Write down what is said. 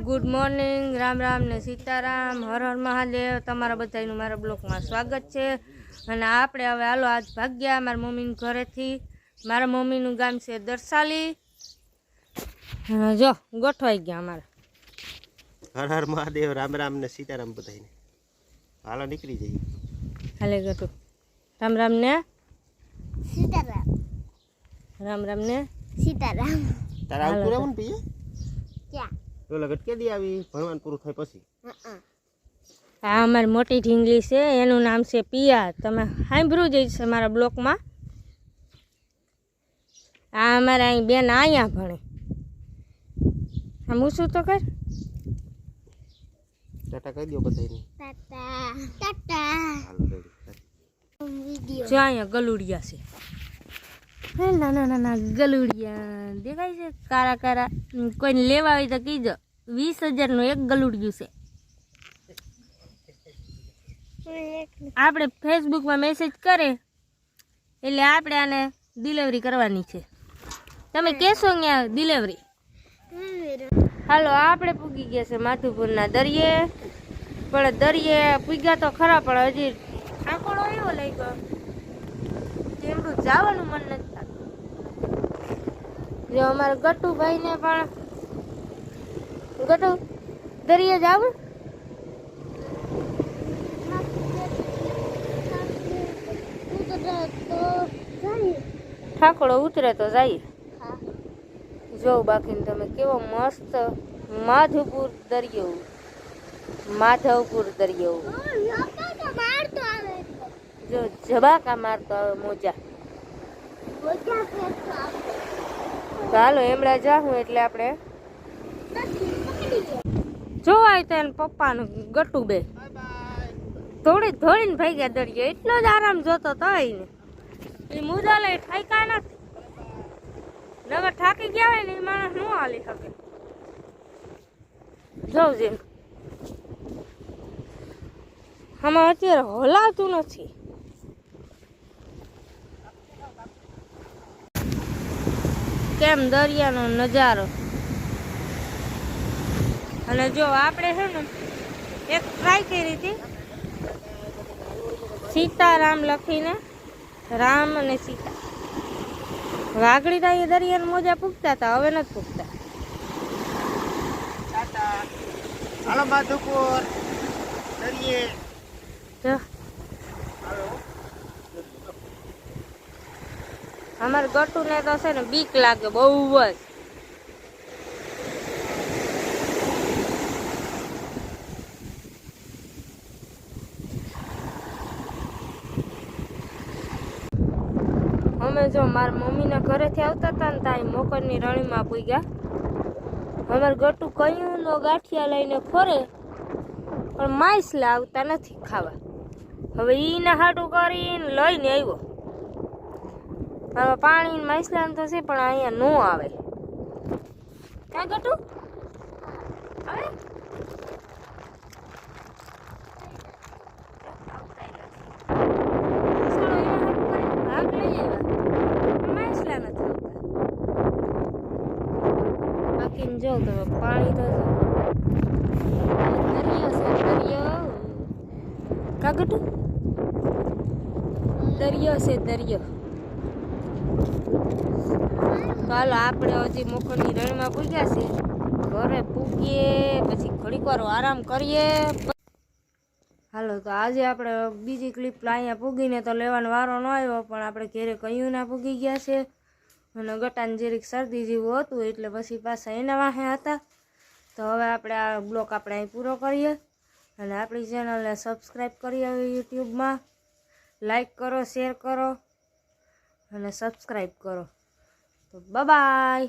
Good morning, Ram Ram ને સીતારામ, હર હર મહાદેવ. તમારા બધાનું મારા બ્લોકમાં સ્વાગત છે. અને આપણે હવે હાલો આજ ભાગ્યા મારા મમ્મીના ઘરેથી. મારા મમ્મીનું ગામ છે દરસાલી. જો ગોઠવાઈ ગયા અમારે. હર હર મહાદેવ, રામ રામ ને સીતારામ બધાને. હાલો નીકળી જઈએ. હાલે ગટુ. રામ રામ ને સીતારામ. રામ રામ ને સીતારામ. તારા આવતું રહેવું ને પીએ ક્યાં પેલા ગટકે દી આવી ભણવાનું પૂરું થાય પછી. આ અમારી મોટી ઢીંગલી છે, એનું નામ છે પિયા. તમે સાંભળ્યું જ છે મારા બ્લોકમાં. આ અમારે અહીં બેન અહીંયા ભણે. આમ શું તો કર ટાટા કહી દો બધાને. ટાટા ટાટા. હાલો રેડી. વિડિયો જો અહીંયા ગલુડિયા છે. હે નાના નાના ગલુડિયા દેખાય છે, કારા કારા. કોઈને લેવા હોય તો કીજો. 20,000નું એક ગલુડિયું છે. આપણે ફેસબુકમાં મેસેજ કરે એટલે આપણે આને ડિલિવરી કરવાની છે. તમે કહેશો ત્યાં ડિલિવરી. હાલો આપણે પૂગી ગયા છે માધુપુરના દરિયે. પણ દરિયે પૂગ્યા તો ખરા, પણ હજી આંકડો એવો લઈ ગયો એમનું જવાનું મન નથી થતું. જો અમારા ગટુભાઈને પણ ગટુ દરિયે જાવું. ઠાકોડો ઉતરે તો જાય. જો બાકી તમે કેવો મસ્ત માધવપુર દરિયો, માધવપુર દરિયો. જો જબાકા મારતો આવે મોજા. ચાલો એમડા જાઉં એટલે આપણે જોવાય તો એને પપ્પાનું ગટુ બે થોડી ધોળીને ભાગ્યા દરિયો. એટલો જ આરામ જોતો તો ને એ મુદા લઈ ઠાકા નથી. નગર થાકી ગયા હોય ને એ માણસ ન હાલી શકે. જોઉં જેમ આમાં અત્યારે હલાતું નથી. કેમ દરિયાનો નજારો. અને જો આપણે છે ને એક ટ્રાય કરી હતી સીતારામ લખીને, રામ અને સીતા. વાઘડી તા એ દરિયાના મોજા પૂગતા હતા, હવે નથી પૂગતા. હાલો માધુપુર દરિયે. જો અમારે ગટુને તો છે ને બીક લાગે બહુ જ. અમે જો મારા મમ્મીના ઘરેથી આવતા હતા ને ત્યાં મોકરની રણીમાં પૂગ્યા. અમારે ગટુ કયું નો ગાંઠિયા લઈને ફરે પણ માછલા આવતા નથી ખાવા. હવે ઈને હાટું કરીને લઈને આવ્યો. આમાં પાણી માછલા તો છે પણ અહીંયા નો આવે. ક્યાં ગટુ આવે? ભાગ લઈ આવ્યા માછલા નથી આવતા. બાકી જો તમે પાણી તો દરિયો છે, દરિયો. ક્યાં ગટુ? દરિયો છે, દરિયો. ચાલો આપણે હજી મોખરની રણમાં પૂગ્યા છે. ઘરે પૂગીએ પછી ઘડીક વાર આરામ કરીએ. હાલો તો આજે આપણે બીજી ક્લિપ અહીંયા પૂગીને તો લેવાનો વારો ન આવ્યો, પણ આપણે ઘરે કયું ના પૂગી ગયા છે. અને ગટાને જરીક શરદી જેવું હતું એટલે પછી પાછા એના વાહે હતા. તો હવે આપણે આ બ્લોક આપણે અહીં પૂરો કરીએ. અને આપણી ચેનલને સબસ્ક્રાઈબ કરી હવે યુટ્યુબમાં. લાઈક કરો, શેર કરો અને સબસ્ક્રાઈબ કરો. તો બાય.